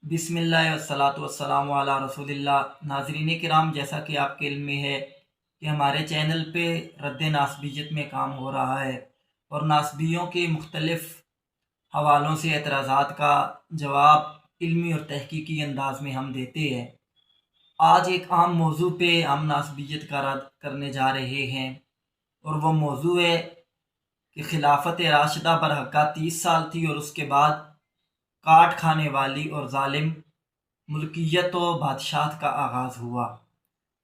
بسم اللہ والصلاۃ والسلام علی رسول اللہ۔ ناظرین کرام، جیسا کہ آپ کے علم میں ہے کہ ہمارے چینل پہ رد ناسبیت میں کام ہو رہا ہے اور ناسبیوں کے مختلف حوالوں سے اعتراضات کا جواب علمی اور تحقیقی انداز میں ہم دیتے ہیں۔ آج ایک عام موضوع پہ ہم ناسبیت کا رد کرنے جا رہے ہیں اور وہ موضوع ہے کہ خلافت راشدہ برحقہ 30 سال تھی اور اس کے بعد کاٹ کھانے والی اور ظالم ملکیت و بادشاہت کا آغاز ہوا۔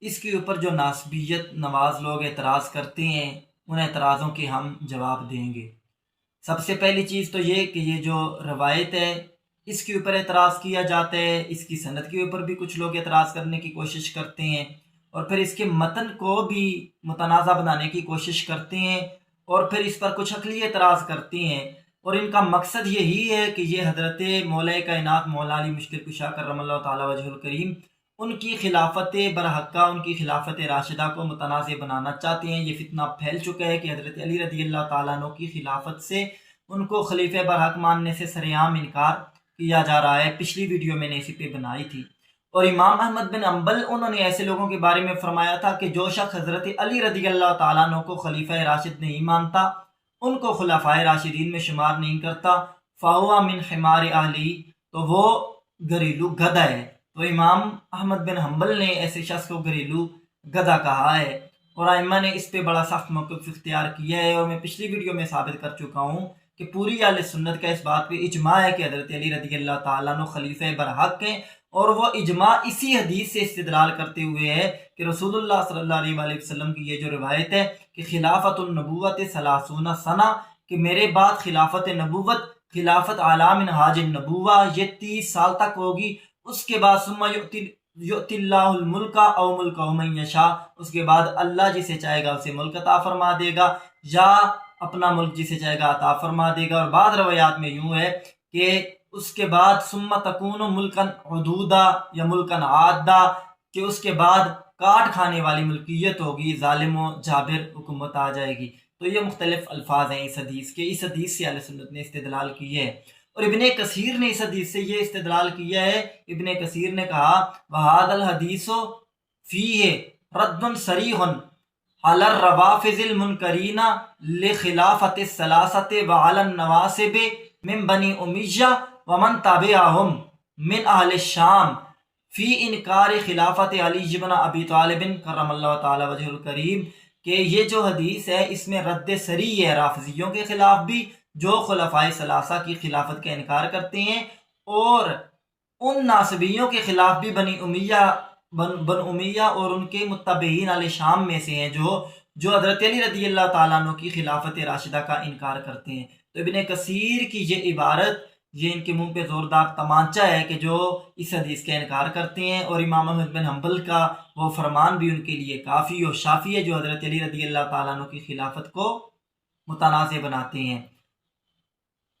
اس کے اوپر جو ناسبیت نواز لوگ اعتراض کرتے ہیں، ان اعتراضوں کے ہم جواب دیں گے۔ سب سے پہلی چیز تو یہ کہ یہ جو روایت ہے اس کے اوپر اعتراض کیا جاتا ہے، اس کی سند کے اوپر بھی کچھ لوگ اعتراض کرنے کی کوشش کرتے ہیں اور پھر اس کے متن کو بھی متنازع بنانے کی کوشش کرتے ہیں اور پھر اس پر کچھ عقلی اعتراض کرتے ہیں، اور ان کا مقصد یہی ہے کہ یہ حضرت مولا کائنات مولا علی مشکل کشا کرم اللہ تعالی وجہ الکریم ان کی خلافت برحقہ، ان کی خلافت راشدہ کو متنازع بنانا چاہتے ہیں۔ یہ فتنہ پھیل چکا ہے کہ حضرت علی رضی اللہ تعالیٰ عنہ کی خلافت سے ان کو خلیفہ برحق ماننے سے سرعام انکار کیا جا رہا ہے۔ پچھلی ویڈیو میں نے اسی پہ بنائی تھی، اور امام احمد بن حنبل انہوں نے ایسے لوگوں کے بارے میں فرمایا تھا کہ جو شخص حضرت علی رضی اللہ تعالیٰ عنہ کو خلیفہ راشد نہیں مانتا، ان کو خلفائے راشدین میں شمار نہیں کرتا، فہو من حمار اہلی، تو وہ گھریلو گدھا ہے۔ تو امام احمد بن حنبل نے ایسے شخص کو گھریلو گدھا کہا ہے، اور ائمہ نے اس پہ بڑا سخت موقف اختیار کیا ہے، اور میں پچھلی ویڈیو میں ثابت کر چکا ہوں کہ پوری اہل سنت کا اس بات پہ اجماع ہے کہ حضرت علی رضی اللہ تعالیٰ عنہ خلیفہ برحق ہیں، اور وہ اجماع اسی حدیث سے استدلال کرتے ہوئے ہے کہ رسول اللہ صلی اللہ علیہ وآلہ وسلم کی یہ جو روایت ہے کہ خلافت النبوت 30 سنہ، کہ میرے بعد خلافت نبوت، خلافت اعلی من حاج النبوہ، یہ 30 سال تک ہوگی۔ اس کے بعد ثم یؤتی اللہ الملک او ملک من یشاء، اس کے بعد اللہ جسے چاہے گا اسے ملک عطا فرما دے گا، یا اپنا ملک جسے چاہے گا عطا فرما دے گا۔ اور بعض روایات میں یوں ہے کہ اس کے بعد ثم تکون ملکن حدودا یا ملکن عادا، کہ اس کے بعد کاٹ کھانے والی ملکیت ہوگی، ظالم و جابر حکومت آ جائے گی۔ تو یہ مختلف الفاظ ہیں اس حدیث کے، اس حدیث سے اہل سنت نے استدلال کی ہے، اور ابن کثیر نے اس حدیث سے یہ استدلال کیا ہے۔ ابن کثیر نے کہا وَهَذَا الْحَدِيثُ فِيهِ رَدٌّ صَرِيحٌ عَلَى الرَّوَافِضِ الْمُنْكَرِينَ لِخِلَافَةِ الثَّلَاثَةِ وَعَلَى النَّوَاسِبِ مِنْ بَنِي أُمَيَّةَ وَمَنْ تَبِعَهُمْ مِنْ أَهْلِ الشَّامِ فی انکار خلافت علی بن ابی طالب کرم اللہ تعالی وجہ الکریم، کہ یہ جو حدیث ہے اس میں رد صریح ہے رافضیوں کے خلاف بھی، جو خلفائے ثلاثہ کی خلافت کا انکار کرتے ہیں، اور ان ناصبیوں کے خلاف بھی بن امیہ اور ان کے متبعین علی شام میں سے ہیں جو حضرت علی رضی اللہ تعالیٰ عنہ کی خلافت راشدہ کا انکار کرتے ہیں۔ تو ابن کثیر کی یہ عبارت، یہ ان کے منہ پہ زوردار تمانچہ ہے کہ جو اس حدیث کا انکار کرتے ہیں، اور امام احمد بن حنبل کا وہ فرمان بھی ان کے لیے کافی اور شافی ہے جو حضرت علی رضی اللہ تعالیٰ عنہ کی خلافت کو متنازع بناتے ہیں۔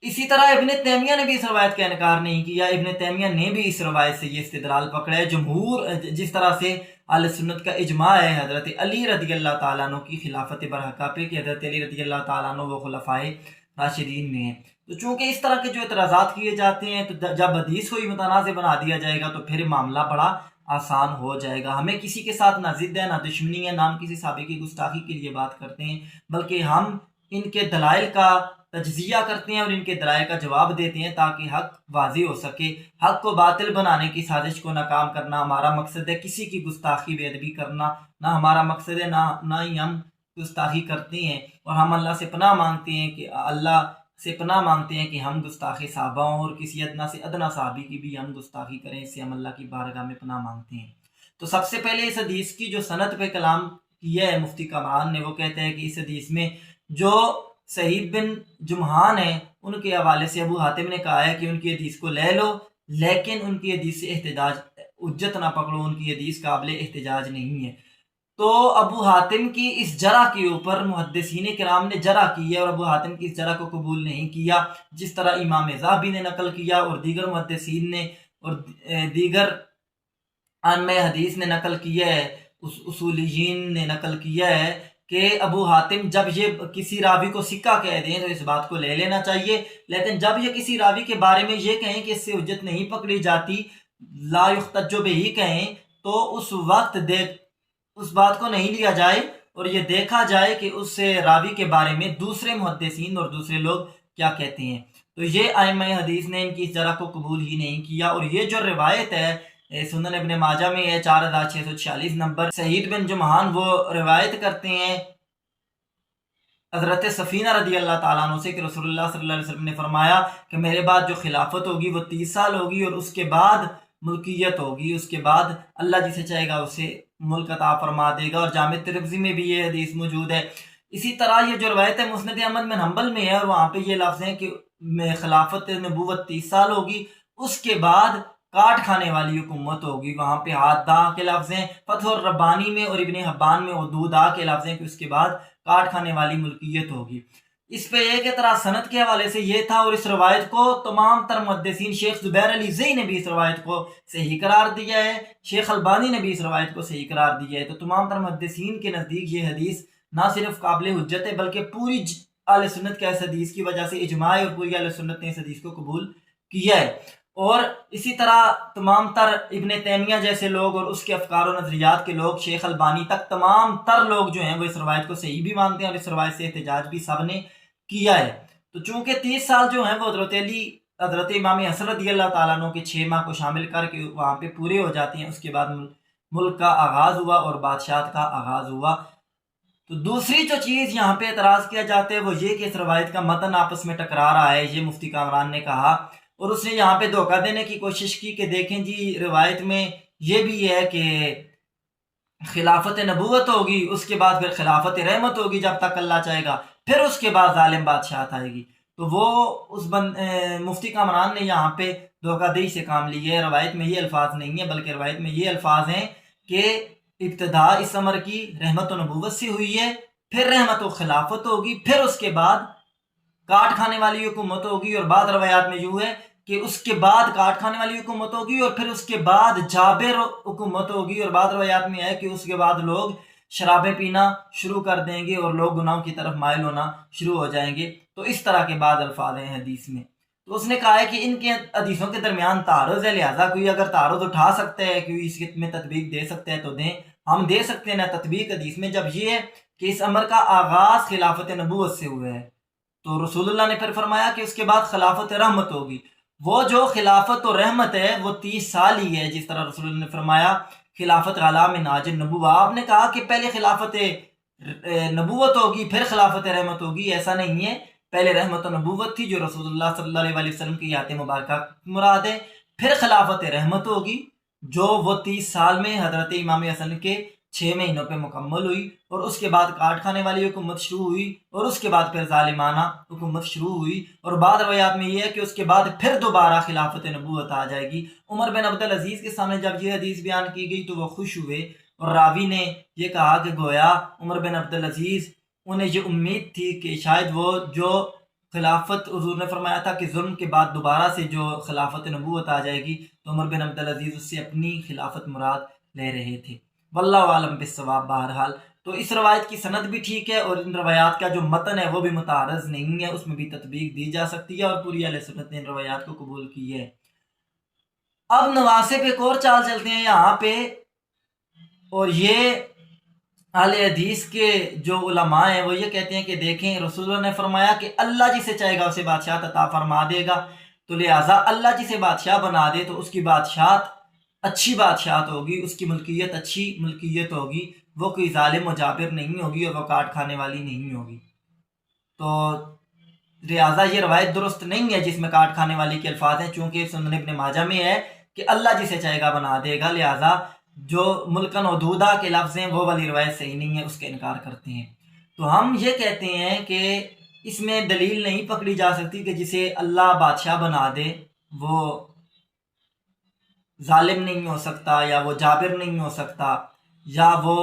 اسی طرح ابن تیمیہ نے بھی اس روایت کا انکار نہیں کیا۔ ابن تیمیہ نے بھی اس روایت سے یہ استدلال پکڑا ہے۔ جمہور جس طرح سے اہل سنت کا اجماع ہے حضرت علی رضی اللہ تعالیٰ عنہ کی خلافت برحقہ پہ کہ حضرت علی رضی اللہ تعالیٰ عنہ وہ خلفائے راشدین میں ہیں، تو چونکہ اس طرح کے جو اعتراضات کیے جاتے ہیں، تو جب حدیث کو ہی متنازع بنا دیا جائے گا تو پھر معاملہ بڑا آسان ہو جائے گا۔ ہمیں کسی کے ساتھ نہ ضد ہے نہ دشمنی ہے، نہ ہم کسی صحابی کی گستاخی کے لیے بات کرتے ہیں، بلکہ ہم ان کے دلائل کا تجزیہ کرتے ہیں اور ان کے دلائل کا جواب دیتے ہیں تاکہ حق واضح ہو سکے۔ حق کو باطل بنانے کی سازش کو ناکام کرنا ہمارا مقصد ہے، کسی کی گستاخی بے ادبی کرنا نہ ہمارا مقصد ہے، نہ ہی ہم گستاخی کرتے ہیں، اور ہم اللہ سے پناہ مانگتے ہیں کہ ہم گستاخی صحابہ ہوں، اور کسی ادنا سے ادنا صحابی کی بھی ہم گستاخی کریں، اس سے ہم اللہ کی بارگاہ میں پناہ مانگتے ہیں۔ تو سب سے پہلے اس حدیث کی جو سند پہ کلام کیا ہے مفتی کامران نے، وہ کہتے ہیں کہ اس حدیث میں جو سعید بن جمحان ہیں ان کے حوالے سے ابو حاتم نے کہا ہے کہ ان کی حدیث کو لے لو، لیکن ان کی حدیث سے احتجاج حجت نہ پکڑو، ان کی حدیث قابل احتجاج نہیں ہے۔ تو ابو حاتم کی اس جرح کے اوپر محدثین کرام نے جرح کی ہے، اور ابو حاتم کی اس جرح کو قبول نہیں کیا، جس طرح امام ذہبی نے نقل کیا اور دیگر محدثین نے اور دیگر ائمہ حدیث نے نقل کیا ہے، اصولیین نے نقل کیا ہے کہ ابو حاتم جب یہ کسی راوی کو سکہ کہہ دیں تو اس بات کو لے لینا چاہیے، لیکن جب یہ کسی راوی کے بارے میں یہ کہیں کہ اس سے حجت نہیں پکڑی جاتی، لا یحتج بہ کہیں، تو اس وقت اس بات کو نہیں لیا جائے اور یہ دیکھا جائے کہ اس راوی کے بارے میں دوسرے محدثین اور دوسرے لوگ کیا کہتے ہیں۔ تو یہ ائمہ حدیث نے ان کی اس طرح کو قبول ہی نہیں کیا، اور یہ جو روایت ہے سنن ابن ماجہ میں ہے 4646 نمبر، سعید بن جمحان وہ روایت کرتے ہیں حضرت سفینہ رضی اللہ تعالیٰ عنہ سے کہ رسول اللہ صلی اللہ علیہ وسلم نے فرمایا کہ میرے بعد جو خلافت ہوگی وہ 30 سال ہوگی، اور اس کے بعد ملکیت ہوگی، اس کے بعد اللہ جسے چاہے گا اسے ملک عطا فرما دے گا، اور جامع ترمذی میں بھی یہ حدیث موجود ہے۔ اسی طرح یہ جو روایت ہے مسند احمد بن حنبل میں ہے، اور وہاں پہ یہ لفظ ہیں کہ خلافت نبوت 30 سال ہوگی، اس کے بعد کاٹ کھانے والی حکومت ہوگی۔ وہاں پہ حادہ کے لفظ ہیں، فتح الربانی میں اور ابن حبان میں حدودا کے لفظ ہیں کہ اس کے بعد کاٹ کھانے والی ملکیت ہوگی۔ اس پہ ایک اعتراض سند کے حوالے سے یہ تھا، اور اس روایت کو تمام تر محدثین، شیخ زبیر علی زئی نے بھی اس روایت کو صحیح قرار دیا ہے، شیخ البانی نے بھی اس روایت کو صحیح قرار دیا ہے۔ تو تمام تر محدثین کے نزدیک یہ حدیث نہ صرف قابل حجت ہے بلکہ پوری اہل سنت کے اس حدیث کی وجہ سے اجماع ہے، اور پوری اہل سنت نے اس حدیث کو قبول کیا ہے۔ اور اسی طرح تمام تر ابن تیمیہ جیسے لوگ اور اس کے افکار و نظریات کے لوگ، شیخ البانی تک، تمام تر لوگ جو ہیں وہ اس روایت کو صحیح بھی مانتے ہیں، اور اس روایت سے احتجاج بھی سب نے کیا ہے۔ تو چونکہ 30 سال جو ہیں وہ حضرت امام حسن رضی اللہ تعالیٰ عنہ کے 6 ماہ کو شامل کر کے وہاں پہ پورے ہو جاتے ہیں، اس کے بعد ملک کا آغاز ہوا اور بادشاہت کا آغاز ہوا۔ تو دوسری جو چیز یہاں پہ اعتراض کیا جاتا ہے وہ یہ کہ اس روایت کا متن آپس میں ٹکرا رہا ہے، یہ مفتی کامران نے کہا، اور اس نے یہاں پہ دھوکہ دینے کی کوشش کی کہ دیکھیں جی روایت میں یہ بھی ہے کہ خلافت نبوت ہوگی، اس کے بعد پھر خلافت رحمت ہوگی جب تک اللہ چاہے گا، پھر اس کے بعد ظالم بادشاہت آئے گی۔ تو وہ مفتی کامران نے یہاں پہ دھوکہ دہی سے کام لی ہے۔ روایت میں یہ الفاظ نہیں ہے، بلکہ روایت میں یہ الفاظ ہیں کہ ابتدا اس امر کی رحمت و نبوت سے ہوئی ہے، پھر رحمت و خلافت ہوگی، پھر اس کے بعد کاٹ کھانے والی حکومت ہوگی، اور بعد روایات میں یوں ہے کہ اس کے بعد کاٹ کھانے والی حکومت ہوگی، اور پھر اس کے بعد جابر حکومت ہوگی، اور بعد روایات میں ہے کہ اس کے بعد لوگ شرابیں پینا شروع کر دیں گے اور لوگ گناہوں کی طرف مائل ہونا شروع ہو جائیں گے۔ تو اس طرح کے بعد الفاظ ہیں حدیث میں۔ تو اس نے کہا ہے کہ ان کے حدیثوں کے درمیان تعارض ہے، لہٰذا کوئی اگر تعارض اٹھا سکتا ہے، کوئی اس میں تطبیق دے سکتا ہے تو دیں، ہم دے سکتے ہیں۔ نہ تطبیق حدیث میں جب یہ ہے کہ اس امر کا آغاز خلافت نبوت سے ہوا ہے، تو رسول اللہ نے پھر فرمایا کہ اس کے بعد خلافت رحمت ہوگی۔ وہ جو خلافت و رحمت ہے وہ 30 سال ہی ہے، جس طرح رسول اللہ نے فرمایا خلافت اعلیٰ من ناج النبوہ۔ آپ نے کہا کہ پہلے خلافت نبوت ہوگی پھر خلافت رحمت ہوگی، ایسا نہیں ہے۔ پہلے رحمت و نبوت تھی جو رسول اللہ صلی اللہ علیہ وسلم کی حیات مبارکہ مراد ہے، پھر خلافت رحمت ہوگی جو وہ 30 سال میں حضرت امام حسن کے 6 مہینوں پہ مکمل ہوئی، اور اس کے بعد کاٹ کھانے والی حکومت شروع ہوئی، اور اس کے بعد پھر ظالمانہ حکومت شروع ہوئی، اور بعد روایات میں یہ ہے کہ اس کے بعد پھر دوبارہ خلافت نبوت آ جائے گی۔ عمر بن عبدالعزیز کے سامنے جب یہ حدیث بیان کی گئی تو وہ خوش ہوئے، اور راوی نے یہ کہا کہ گویا عمر بن عبدالعزیز انہیں یہ امید تھی کہ شاید وہ جو خلافت حضور نے فرمایا تھا کہ ظلم کے بعد دوبارہ سے جو خلافت نبوت آ جائے گی، تو عمر بن عبدالعزیز اس سے اپنی خلافت مراد لے رہے تھے۔ واللہ عالم بالصواب۔ بہرحال تو اس روایت کی سند بھی ٹھیک ہے، اور ان روایات کا جو متن ہے وہ بھی متعارض نہیں ہے، اس میں بھی تطبیق دی جا سکتی ہے، اور پوری اہل سنت نے ان روایات کو قبول کی ہے۔ اب نواسب ایک اور چال چلتے ہیں یہاں پہ، اور یہ اہل حدیث کے جو علماء ہیں وہ یہ کہتے ہیں کہ دیکھیں رسول اللہ نے فرمایا کہ اللہ جسے چاہے گا اسے بادشاہت عطا فرما دے گا، تو لہٰذا اللہ جسے بادشاہ بنا دے تو اس کی بادشاہت اچھی بادشاہت ہوگی، اس کی ملکیت اچھی ملکیت ہوگی، وہ کوئی ظالم و جابر نہیں ہوگی، اور وہ کاٹ کھانے والی نہیں ہوگی۔ تو لہٰذا یہ روایت درست نہیں ہے جس میں کاٹ کھانے والی کے الفاظ ہیں، چونکہ سنن ابن ماجہ میں ہے کہ اللہ جسے چاہے گا بنا دے گا، لہٰذا جو ملکن حدودہ کے لفظ ہیں وہ والی روایت صحیح نہیں ہے، اس کا انکار کرتے ہیں۔ تو ہم یہ کہتے ہیں کہ اس میں دلیل نہیں پکڑی جا سکتی کہ جسے اللہ بادشاہ بنا دے وہ ظالم نہیں ہو سکتا، یا وہ جابر نہیں ہو سکتا، یا وہ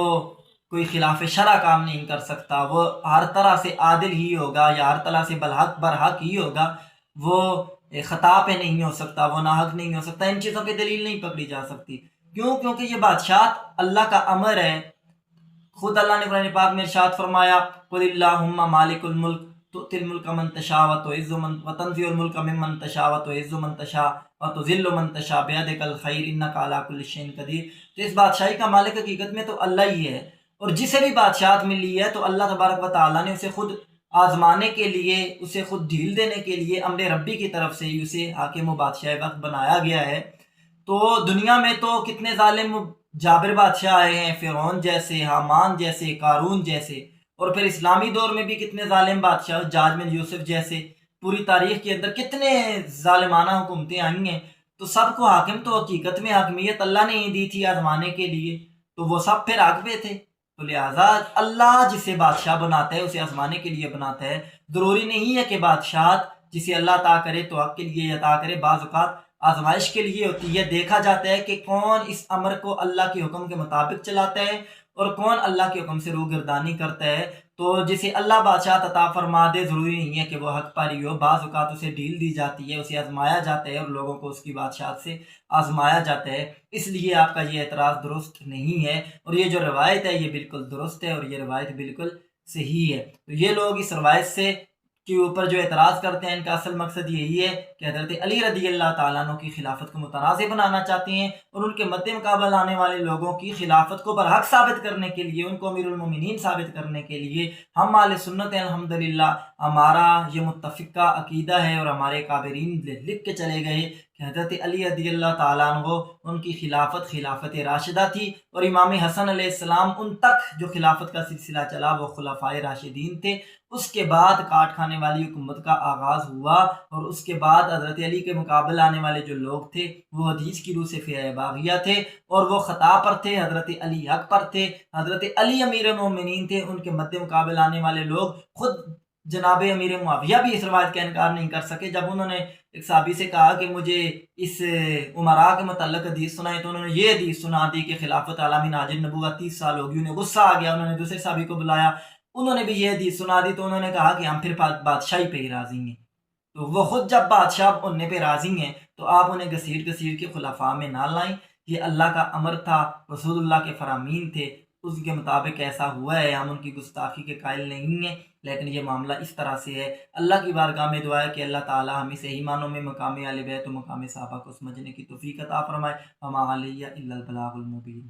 کوئی خلاف شرع کام نہیں کر سکتا، وہ ہر طرح سے عادل ہی ہوگا، یا ہر طرح سے برحق ہی ہوگا، وہ خطا پہ نہیں ہو سکتا، وہ ناحق نہیں ہو سکتا۔ ان چیزوں پہ دلیل نہیں پکڑی جا سکتی۔ کیوں؟ کیونکہ یہ بادشاہت اللہ کا امر ہے، خود اللہ نے قرآن پاک میں ارشاد فرمایا قل اللہم مالک الملک تؤتی الملک من تشاء وتعز من وتنزع الملک ممن تشاء وتعز من تشاء وتذل من تشاء بیدک الخیر انک علی کل شیء قدیر۔ تو اس بادشاہی کا مالک حقیقت میں تو اللہ ہی ہے، اور جسے بھی بادشاہت ملی ہے تو اللہ تبارک و تعالیٰ نے اسے خود آزمانے کے لیے، اسے خود ڈھیل دینے کے لیے امر ربی کی طرف سے ہی اسے حاکم و بادشاہ وقت بنایا گیا ہے۔ تو دنیا میں تو کتنے ظالم جابر بادشاہ آئے ہیں، فرعون جیسے، حامان جیسے، قارون جیسے، اور پھر اسلامی دور میں بھی کتنے ظالم بادشاہ، جاج بن یوسف جیسے، پوری تاریخ کے اندر کتنے ظالمانہ حکومتیں آئی ہیں۔ تو سب کو حاکم تو حقیقت میں حاکمیت اللہ نے ہی دی تھی آزمانے کے لیے، تو وہ سب پھر حق پہ تھے۔ تو لہٰذا اللہ جسے بادشاہ بناتا ہے اسے آزمانے کے لیے بناتا ہے۔ ضروری نہیں ہے کہ بادشاہت جسے اللہ عطا کرے تو حق کے لیے عطا کرے، بعض اوقات آزمائش کے لیے ہوتی ہے۔ دیکھا جاتا ہے کہ کون اس امر کو اللہ کے حکم کے مطابق چلاتا ہے اور کون اللہ کے حکم سے روگردانی کرتا ہے۔ تو جسے اللہ بادشاہ عطا فرما دے، ضروری نہیں ہے کہ وہ حق پاری ہو، بعض اوقات اسے ڈھیل دی جاتی ہے، اسے آزمایا جاتا ہے اور لوگوں کو اس کی بادشاہت سے آزمایا جاتا ہے۔ اس لیے آپ کا یہ اعتراض درست نہیں ہے، اور یہ جو روایت ہے یہ بالکل درست ہے اور یہ روایت بالکل صحیح ہے۔ تو یہ لوگ اس روایت سے کے اوپر جو اعتراض کرتے ہیں، ان کا اصل مقصد یہی ہے کہ حضرت علی رضی اللہ تعالیٰ عنہ کی خلافت کو متنازع بنانا چاہتے ہیں، اور ان کے مد مقابل آنے والے لوگوں کی خلافت کو برحق ثابت کرنے کے لیے، ان کو امیر المومنین ثابت کرنے کے لیے ہم اہل سنت ہیں الحمدللہ، ہمارا یہ متفقہ عقیدہ ہے، اور ہمارے کابرین لکھ کے چلے گئے کہ حضرت علی رضی اللہ تعالیٰ عنہ ان کی خلافت خلافت راشدہ تھی، اور امام حسن علیہ السلام ان تک جو خلافت کا سلسلہ چلا وہ خلفائے راشدین تھے۔ اس کے بعد کاٹ کھانے والی حکومت کا آغاز ہوا، اور اس کے بعد حضرت علی کے مقابل آنے والے جو لوگ تھے وہ حدیث کی روح سے فئہ باغیہ تھے، اور وہ خطا پر تھے، حضرت علی حق پر تھے، حضرت علی امیر مومنین تھے۔ ان کے مد مقابل آنے والے لوگ خود جناب امیر معاویہ بھی اس روایت کا انکار نہیں کر سکے۔ جب انہوں نے ایک صحابی سے کہا کہ مجھے اس عمراء کے متعلق حدیث سنائے، تو انہوں نے یہ حدیث سنا دی کہ خلافت عالمی ناجر نبوت 30 سال ہوگی۔ انہیں غصہ آ گیا، انہوں نے دوسرے صحابی کو بلایا، انہوں نے بھی یہ حدیث سنا دی، تو انہوں نے کہا کہ ہم پھر بادشاہی پہ ہی راضی ہیں۔ تو وہ خود جب بادشاہ بننے پہ راضی ہیں تو آپ انہیں گھسیٹ گھسیٹ کے خلفاء میں نہ لائیں۔ یہ اللہ کا امر تھا، رسول اللہ کے فرامین تھے، اس کے مطابق ایسا ہوا ہے، ہم ان کی گستاخی کے قائل نہیں ہیں، لیکن یہ معاملہ اس طرح سے ہے۔ اللہ کی بارگاہ میں دعا ہے کہ اللہ تعالی ہمیں صحیح معنوں میں مقام اہل بیت و مقام صحابہ کو سمجھنے کی توفیق عطا فرمائے۔ وما علیہ الا البلاغ المبین۔